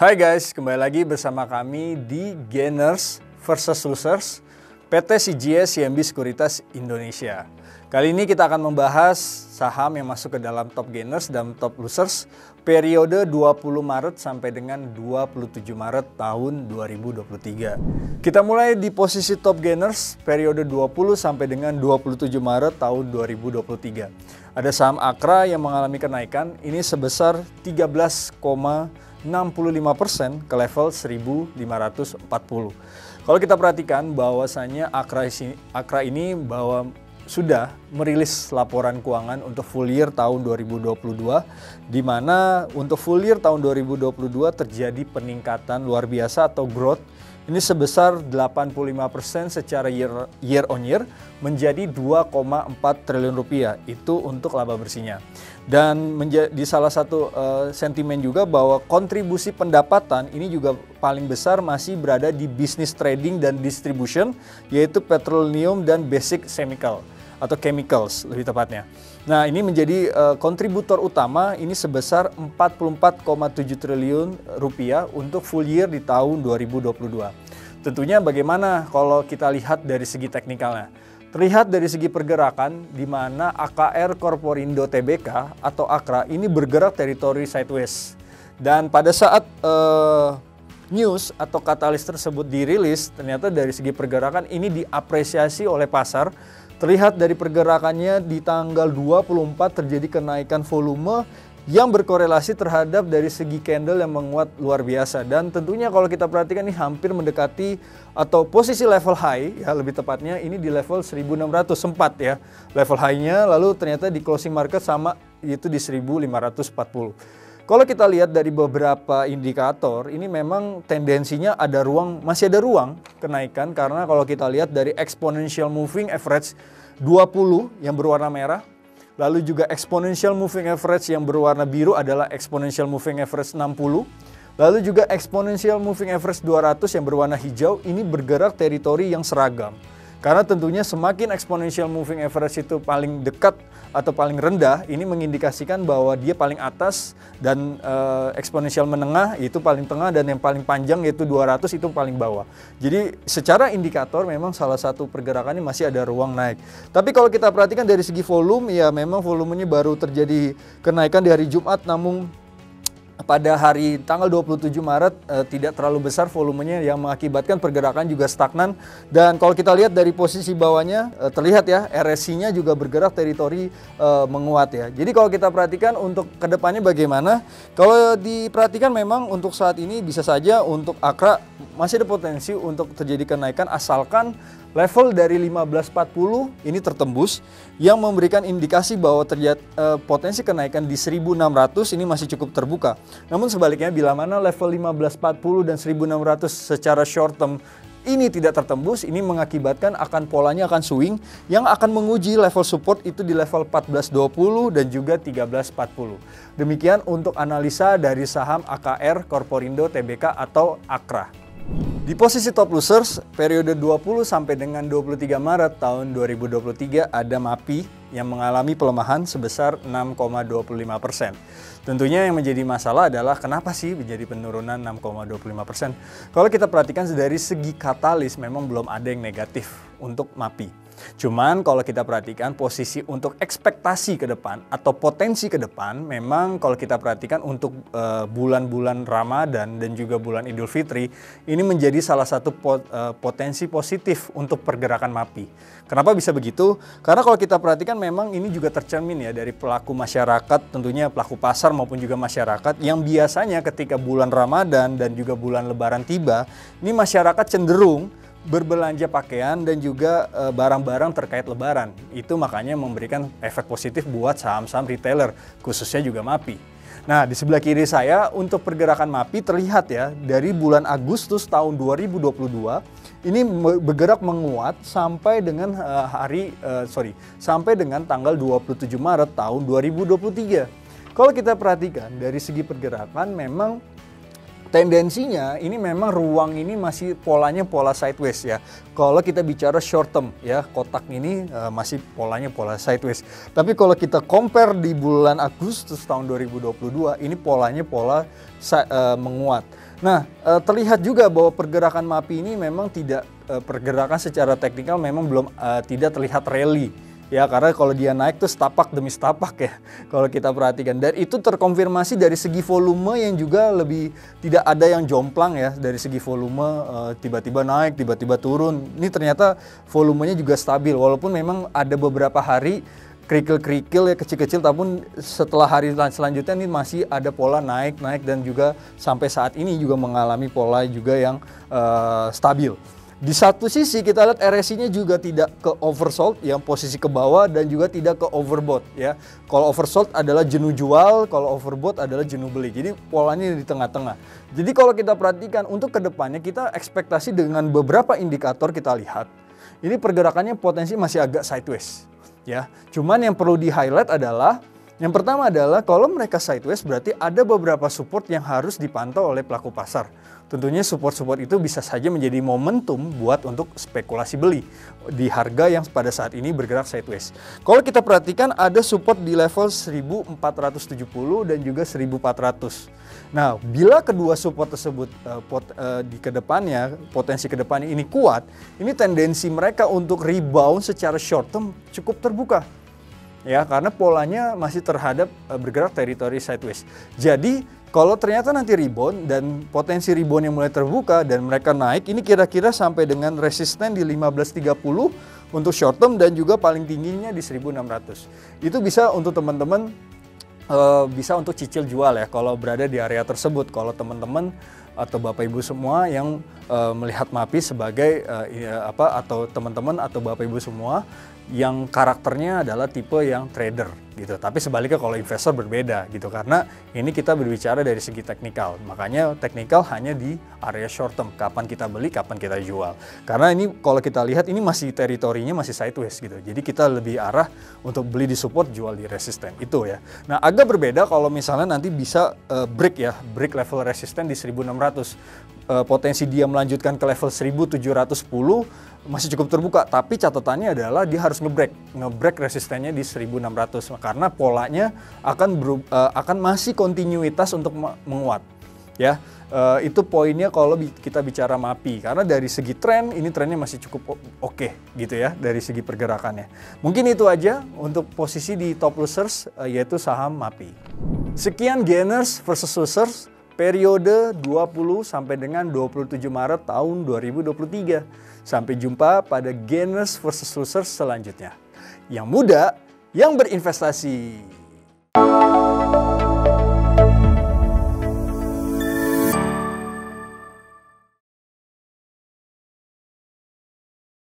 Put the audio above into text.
Hai guys, kembali lagi bersama kami di Gainers versus Losers PT CGS CIMB Sekuritas Indonesia. Kali ini kita akan membahas saham yang masuk ke dalam top gainers dan top losers periode 20 Maret sampai dengan 27 Maret tahun 2023. Kita mulai di posisi top gainers periode 20 sampai dengan 27 Maret tahun 2023. Ada saham Akra yang mengalami kenaikan ini sebesar 13,65% ke level 1540. Kalau kita perhatikan bahwasannya Akra ini sudah merilis laporan keuangan untuk full year tahun 2022, di mana untuk full year tahun 2022 terjadi peningkatan luar biasa atau growth ini sebesar 85% secara year on year menjadi 2,4 triliun rupiah, itu untuk laba bersihnya. Dan menjadi salah satu sentimen juga bahwa kontribusi pendapatan ini juga paling besar masih berada di bisnis trading dan distribution, yaitu petroleum dan basic chemicals lebih tepatnya. Nah, ini menjadi kontributor utama ini sebesar 44,7 triliun rupiah untuk full year di tahun 2022. Tentunya bagaimana kalau kita lihat dari segi teknikalnya? Terlihat dari segi pergerakan di mana AKR Korporindo Tbk atau Akra ini bergerak teritori sideways. Dan pada saat news atau katalis tersebut dirilis, ternyata dari segi pergerakan ini diapresiasi oleh pasar. Terlihat dari pergerakannya di tanggal 24 terjadi kenaikan volume yang berkorelasi terhadap dari segi candle yang menguat luar biasa. Dan tentunya kalau kita perhatikan ini hampir mendekati atau posisi level high, ya lebih tepatnya ini di level 1600 sempat ya level high-nya, lalu ternyata di closing market sama yaitu di 1540. Kalau kita lihat dari beberapa indikator, ini memang tendensinya masih ada ruang kenaikan, karena kalau kita lihat dari exponential moving average 20 yang berwarna merah, lalu juga exponential moving average yang berwarna biru adalah exponential moving average 60, lalu juga exponential moving average 200 yang berwarna hijau, ini bergerak teritori yang seragam. Karena tentunya semakin exponential moving average itu paling dekat atau paling rendah, ini mengindikasikan bahwa dia paling atas, dan eksponensial menengah itu paling tengah, dan yang paling panjang yaitu 200 itu paling bawah. Jadi secara indikator memang salah satu pergerakannya masih ada ruang naik. Tapi kalau kita perhatikan dari segi volume, ya memang volumenya baru terjadi kenaikan di hari Jumat, namun pada hari tanggal 27 Maret tidak terlalu besar volumenya yang mengakibatkan pergerakan juga stagnan. Dan kalau kita lihat dari posisi bawahnya terlihat ya RSI-nya juga bergerak teritori menguat ya. Jadi kalau kita perhatikan untuk kedepannya bagaimana, kalau diperhatikan memang untuk saat ini bisa saja untuk Akra masih ada potensi untuk terjadi kenaikan asalkan level dari 1540 ini tertembus, yang memberikan indikasi bahwa terjadi potensi kenaikan di 1600 ini masih cukup terbuka. Namun sebaliknya bila mana level 1540 dan 1600 secara short term ini tidak tertembus, ini mengakibatkan polanya akan swing yang akan menguji level support itu di level 1420 dan juga 1340. Demikian untuk analisa dari saham AKR Korporindo Tbk atau Akra. Di posisi top losers periode 20 sampai dengan 23 Maret tahun 2023 ada MAPI yang mengalami pelemahan sebesar 6,25%. Tentunya yang menjadi masalah adalah kenapa sih menjadi penurunan 6,25%? Kalau kita perhatikan dari segi katalis memang belum ada yang negatif untuk MAPI. Cuman kalau kita perhatikan posisi untuk ekspektasi ke depan atau potensi ke depan, memang kalau kita perhatikan untuk bulan-bulan Ramadan dan juga bulan Idul Fitri, ini menjadi salah satu potensi positif untuk pergerakan MAPI. Kenapa bisa begitu? Karena kalau kita perhatikan memang ini juga tercermin ya dari pelaku masyarakat, tentunya pelaku pasar maupun juga masyarakat yang biasanya ketika bulan Ramadan dan juga bulan Lebaran tiba, ini masyarakat cenderung berbelanja pakaian dan juga barang-barang terkait lebaran. Itu makanya memberikan efek positif buat saham-saham retailer, khususnya juga MAPI. Nah, di sebelah kiri saya untuk pergerakan MAPI terlihat ya, dari bulan Agustus tahun 2022 ini bergerak menguat sampai dengan sampai dengan tanggal 27 Maret tahun 2023. Kalau kita perhatikan dari segi pergerakan memang tendensinya ini memang ruang ini masih polanya pola sideways ya. Kalau kita bicara short term ya, kotak ini masih polanya pola sideways. Tapi kalau kita compare di bulan Agustus tahun 2022, ini polanya pola menguat. Nah, terlihat juga bahwa pergerakan MAPI ini memang tidak pergerakan secara teknikal memang belum tidak terlihat rally. Ya, karena kalau dia naik tuh setapak demi setapak ya, kalau kita perhatikan. Dan itu terkonfirmasi dari segi volume yang juga lebih tidak ada yang jomplang ya, dari segi volume tiba-tiba naik, tiba-tiba turun. Ini ternyata volumenya juga stabil, walaupun memang ada beberapa hari kerikil-kerikil ya kecil-kecil, tapi setelah hari selanjutnya ini masih ada pola naik-naik dan juga sampai saat ini juga mengalami pola juga yang stabil. Di satu sisi kita lihat RSI-nya juga tidak ke oversold yang posisi ke bawah dan juga tidak ke overbought ya. Kalau oversold adalah jenuh jual, kalau overbought adalah jenuh beli. Jadi polanya di tengah-tengah. Jadi kalau kita perhatikan untuk kedepannya kita ekspektasi dengan beberapa indikator kita lihat, ini pergerakannya potensi masih agak sideways ya. Cuman yang perlu di-highlight adalah yang pertama adalah kalau mereka sideways berarti ada beberapa support yang harus dipantau oleh pelaku pasar. Tentunya support-support itu bisa saja menjadi momentum buat untuk spekulasi beli di harga yang pada saat ini bergerak sideways. Kalau kita perhatikan ada support di level 1470 dan juga 1400. Nah, bila kedua support tersebut di kedepannya, potensi kedepannya ini kuat, ini tendensi mereka untuk rebound secara short term cukup terbuka. Ya, karena polanya masih terhadap bergerak teritori sideways. Jadi, kalau ternyata nanti rebound dan potensi rebound yang mulai terbuka dan mereka naik, ini kira-kira sampai dengan resisten di 1530 untuk short term dan juga paling tingginya di 1600. Itu bisa untuk teman-teman bisa untuk cicil jual ya kalau berada di area tersebut. Kalau teman-teman atau Bapak Ibu semua yang melihat MAPI sebagai atau teman-teman atau Bapak Ibu semua yang karakternya adalah tipe yang trader gitu. Tapi sebaliknya kalau investor berbeda gitu, karena ini kita berbicara dari segi teknikal. Makanya teknikal hanya di area short term, kapan kita beli, kapan kita jual. Karena ini kalau kita lihat ini masih teritorinya masih sideways gitu. Jadi kita lebih arah untuk beli di support, jual di resisten itu ya. Nah, agak berbeda kalau misalnya nanti bisa break level resisten di 1600. Potensi dia melanjutkan ke level 1710 masih cukup terbuka, tapi catatannya adalah dia harus ngebreak resistennya di 1600 karena polanya akan masih kontinuitas untuk menguat ya. Itu poinnya kalau kita bicara MAPI, karena dari segi tren ini trennya masih cukup oke gitu ya dari segi pergerakannya. Mungkin itu aja untuk posisi di top losers yaitu saham MAPI. Sekian gainers versus losers periode 20 sampai dengan 27 Maret tahun 2023. Sampai jumpa pada gainers versus losers selanjutnya. Yang muda, yang berinvestasi.